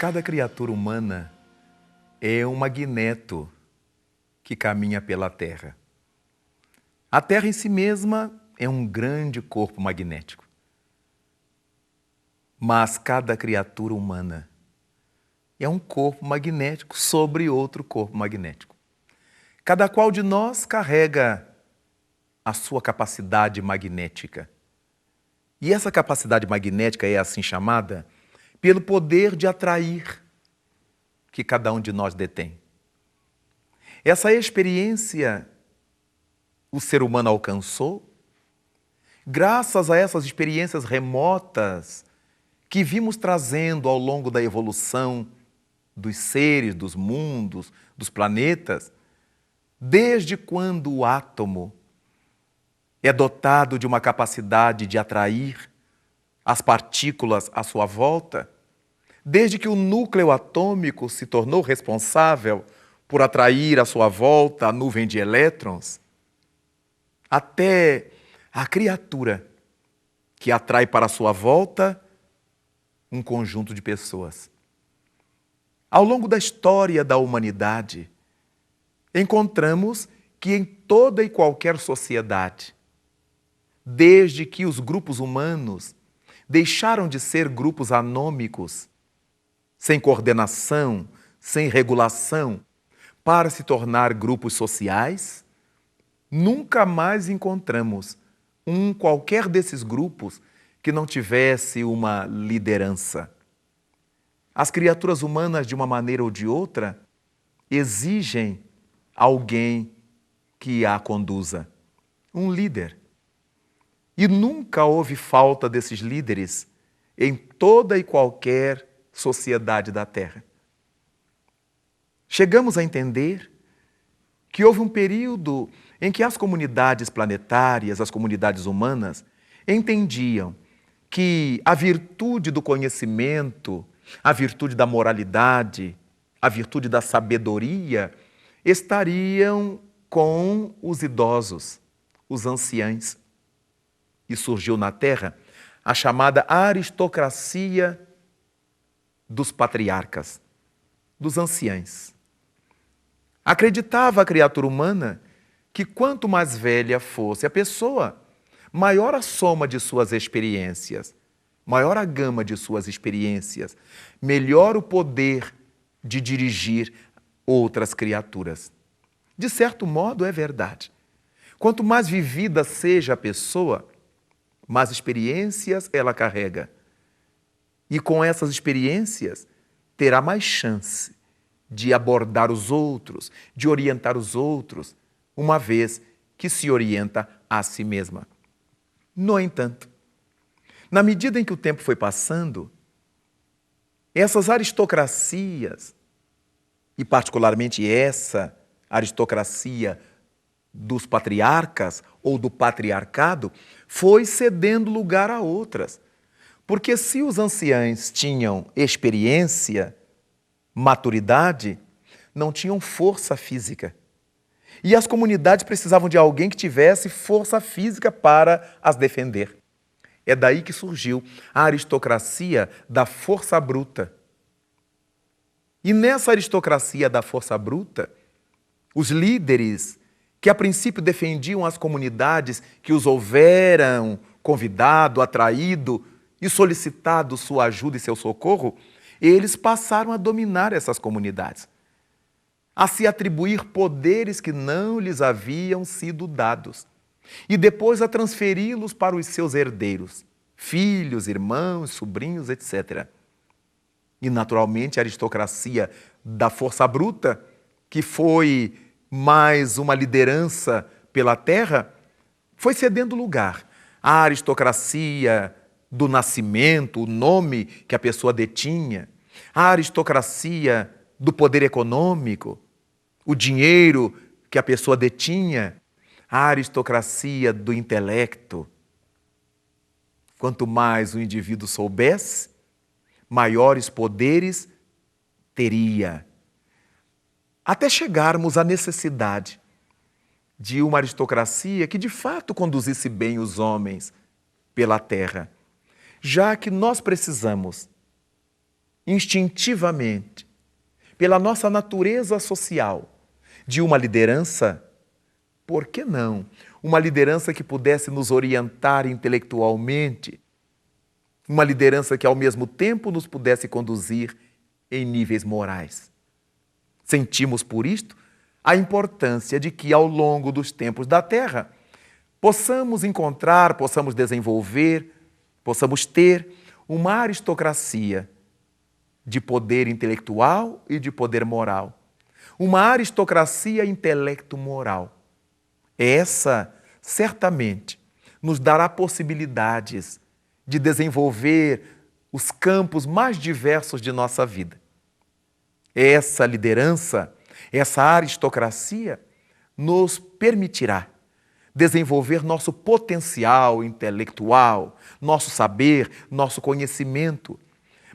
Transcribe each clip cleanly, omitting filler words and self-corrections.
Cada criatura humana é um magneto que caminha pela Terra. A Terra em si mesma é um grande corpo magnético. Mas cada criatura humana é um corpo magnético sobre outro corpo magnético. Cada qual de nós carrega a sua capacidade magnética. E essa capacidade magnética é assim chamada pelo poder de atrair que cada um de nós detém. Essa experiência o ser humano alcançou graças a essas experiências remotas que vimos trazendo ao longo da evolução dos seres, dos mundos, dos planetas, desde quando o átomo é dotado de uma capacidade de atrair as partículas à sua volta, desde que o núcleo atômico se tornou responsável por atrair à sua volta a nuvem de elétrons, até a criatura que atrai para a sua volta um conjunto de pessoas. Ao longo da história da humanidade, encontramos que em toda e qualquer sociedade, desde que os grupos humanos deixaram de ser grupos anômicos, sem coordenação, sem regulação, para se tornar grupos sociais, nunca mais encontramos qualquer desses grupos que não tivesse uma liderança. As criaturas humanas, de uma maneira ou de outra, exigem alguém que a conduza, um líder. E nunca houve falta desses líderes em toda e qualquer sociedade da Terra. Chegamos a entender que houve um período em que as comunidades planetárias, as comunidades humanas, entendiam que a virtude do conhecimento, a virtude da moralidade, a virtude da sabedoria estariam com os idosos, os anciães. E surgiu na Terra a chamada aristocracia dos patriarcas, dos anciães. Acreditava a criatura humana que quanto mais velha fosse a pessoa, maior a soma de suas experiências, maior a gama de suas experiências, melhor o poder de dirigir outras criaturas. De certo modo, é verdade. Quanto mais vivida seja a pessoa, mais experiências ela carrega. E com essas experiências, terá mais chance de abordar os outros, de orientar os outros, uma vez que se orienta a si mesma. No entanto, na medida em que o tempo foi passando, essas aristocracias, e particularmente essa aristocracia dos patriarcas ou do patriarcado, foi cedendo lugar a outras. Porque se os anciães tinham experiência, maturidade, não tinham força física. E as comunidades precisavam de alguém que tivesse força física para as defender. É daí que surgiu a aristocracia da força bruta. E nessa aristocracia da força bruta, os líderes que a princípio defendiam as comunidades que os houveram convidado, atraído e solicitado sua ajuda e seu socorro, eles passaram a dominar essas comunidades, a se atribuir poderes que não lhes haviam sido dados e depois a transferi-los para os seus herdeiros, filhos, irmãos, sobrinhos, etc. E, naturalmente, a aristocracia da força bruta, que foi mais uma liderança pela terra, foi cedendo lugar à aristocracia do nascimento, o nome que a pessoa detinha, a aristocracia do poder econômico, o dinheiro que a pessoa detinha, a aristocracia do intelecto. Quanto mais o indivíduo soubesse, maiores poderes teria. Até chegarmos à necessidade de uma aristocracia que de fato conduzisse bem os homens pela terra, já que nós precisamos instintivamente, pela nossa natureza social, de uma liderança, por que não? Uma liderança que pudesse nos orientar intelectualmente, uma liderança que ao mesmo tempo nos pudesse conduzir em níveis morais. Sentimos por isto a importância de que ao longo dos tempos da Terra possamos encontrar, possamos desenvolver, possamos ter uma aristocracia de poder intelectual e de poder moral. Uma aristocracia intelecto-moral. Essa, certamente, nos dará possibilidades de desenvolver os campos mais diversos de nossa vida. Essa liderança, essa aristocracia, nos permitirá desenvolver nosso potencial intelectual, nosso saber, nosso conhecimento,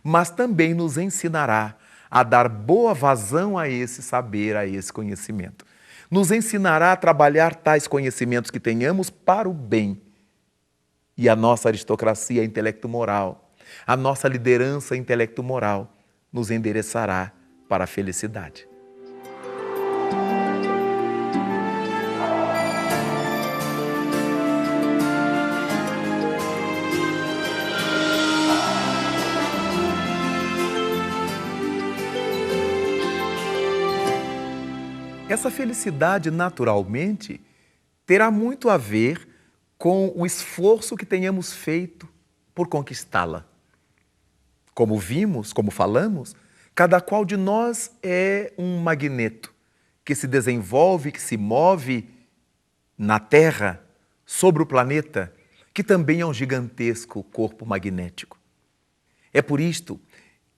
mas também nos ensinará a dar boa vazão a esse saber, a esse conhecimento. Nos ensinará a trabalhar tais conhecimentos que tenhamos para o bem. E a nossa aristocracia intelecto-moral, a nossa liderança intelecto-moral nos endereçará para a felicidade. Essa felicidade, naturalmente, terá muito a ver com o esforço que tenhamos feito por conquistá-la. Como vimos, como falamos, cada qual de nós é um magneto que se desenvolve, que se move na Terra, sobre o planeta, que também é um gigantesco corpo magnético. É por isto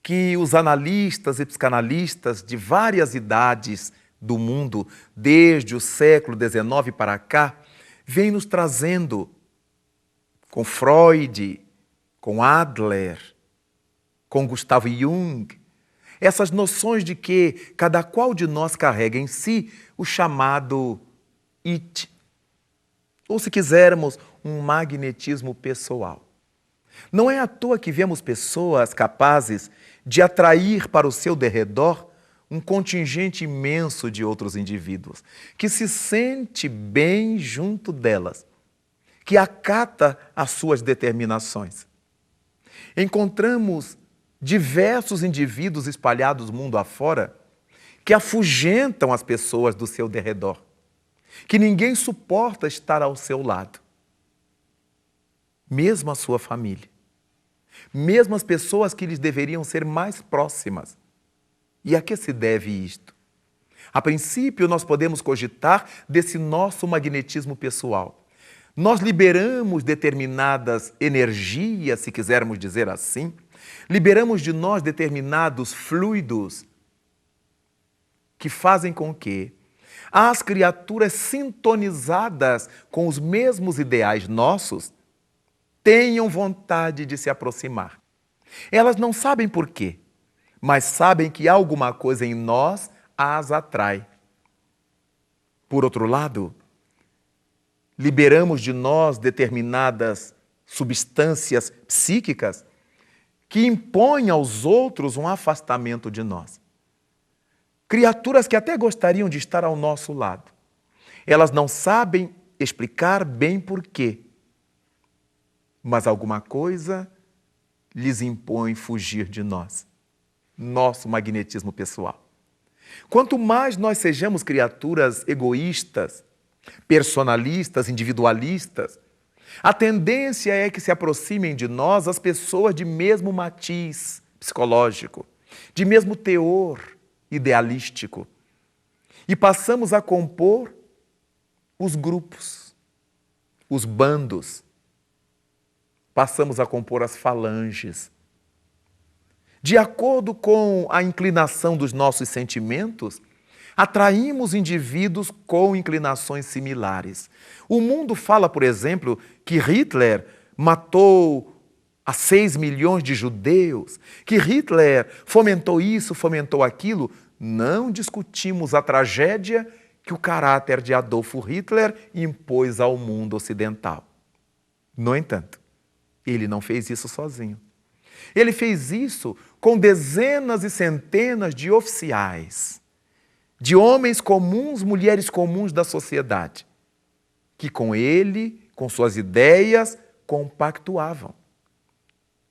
que os analistas e psicanalistas de várias idades do mundo, desde o século XIX para cá, vêm nos trazendo, com Freud, com Adler, com Gustavo Jung, essas noções de que cada qual de nós carrega em si o chamado it, ou se quisermos, um magnetismo pessoal. Não é à toa que vemos pessoas capazes de atrair para o seu derredor um contingente imenso de outros indivíduos, que se sente bem junto delas, que acata as suas determinações. Encontramos diversos indivíduos espalhados mundo afora que afugentam as pessoas do seu derredor, que ninguém suporta estar ao seu lado, mesmo a sua família, mesmo as pessoas que lhes deveriam ser mais próximas. E a que se deve isto? A princípio, nós podemos cogitar desse nosso magnetismo pessoal. Nós liberamos determinadas energias, se quisermos dizer assim, liberamos de nós determinados fluidos que fazem com que as criaturas sintonizadas com os mesmos ideais nossos tenham vontade de se aproximar. Elas não sabem por quê, mas sabem que alguma coisa em nós as atrai. Por outro lado, liberamos de nós determinadas substâncias psíquicas que impõem aos outros um afastamento de nós. Criaturas que até gostariam de estar ao nosso lado. Elas não sabem explicar bem por quê, mas alguma coisa lhes impõe fugir de nós. Nosso magnetismo pessoal. Quanto mais nós sejamos criaturas egoístas, personalistas, individualistas, a tendência é que se aproximem de nós as pessoas de mesmo matiz psicológico, de mesmo teor idealístico, e passamos a compor os grupos, os bandos, passamos a compor as falanges. De acordo com a inclinação dos nossos sentimentos, atraímos indivíduos com inclinações similares. O mundo fala, por exemplo, que Hitler matou a 6 milhões de judeus, que Hitler fomentou isso, fomentou aquilo. Não discutimos a tragédia que o caráter de Adolf Hitler impôs ao mundo ocidental. No entanto, ele não fez isso sozinho. Ele fez isso com dezenas e centenas de oficiais, de homens comuns, mulheres comuns da sociedade, que com ele, com suas ideias, compactuavam.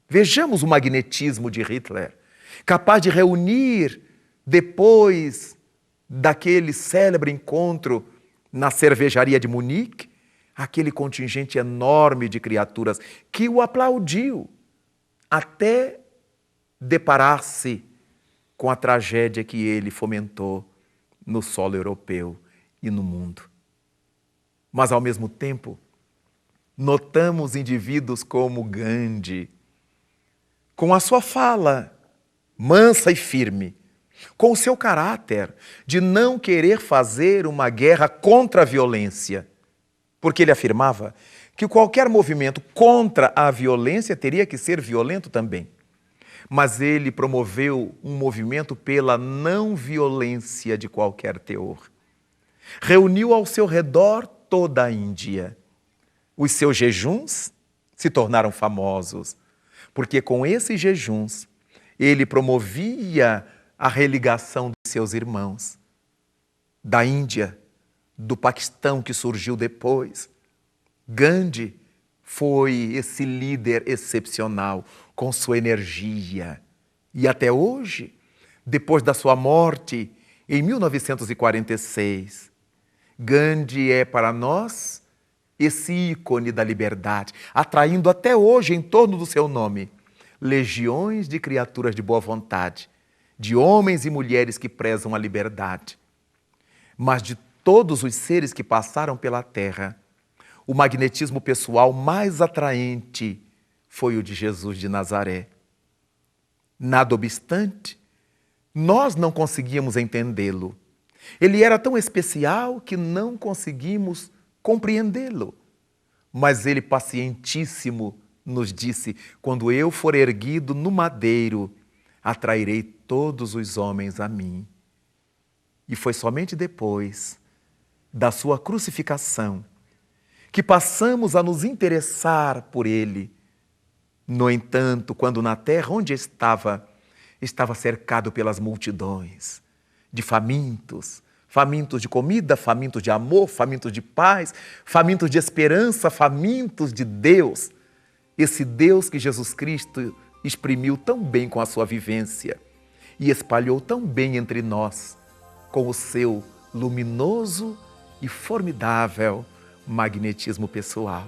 Vejamos o magnetismo de Hitler, capaz de reunir, depois daquele célebre encontro na cervejaria de Munique, aquele contingente enorme de criaturas que o aplaudiu, até deparar-se com a tragédia que ele fomentou no solo europeu e no mundo. Mas, ao mesmo tempo, notamos indivíduos como Gandhi, com a sua fala mansa e firme, com o seu caráter de não querer fazer uma guerra contra a violência, porque ele afirmava que qualquer movimento contra a violência teria que ser violento também. Mas ele promoveu um movimento pela não violência de qualquer teor. Reuniu ao seu redor toda a Índia. Os seus jejuns se tornaram famosos, porque com esses jejuns ele promovia a religação dos seus irmãos, da Índia, do Paquistão que surgiu depois. Gandhi foi esse líder excepcional, com sua energia. E até hoje, depois da sua morte, em 1946, Gandhi é para nós esse ícone da liberdade, atraindo até hoje em torno do seu nome legiões de criaturas de boa vontade, de homens e mulheres que prezam a liberdade. Mas de todos os seres que passaram pela Terra, o magnetismo pessoal mais atraente foi o de Jesus de Nazaré. Nada obstante, nós não conseguíamos entendê-lo. Ele era tão especial que não conseguimos compreendê-lo. Mas ele, pacientíssimo, nos disse: quando eu for erguido no madeiro, atrairei todos os homens a mim. E foi somente depois da sua crucificação que passamos a nos interessar por ele. No entanto, quando na terra onde estava cercado pelas multidões, de famintos, famintos de comida, famintos de amor, famintos de paz, famintos de esperança, famintos de Deus. Esse Deus que Jesus Cristo exprimiu tão bem com a sua vivência e espalhou tão bem entre nós com o seu luminoso e formidável magnetismo pessoal.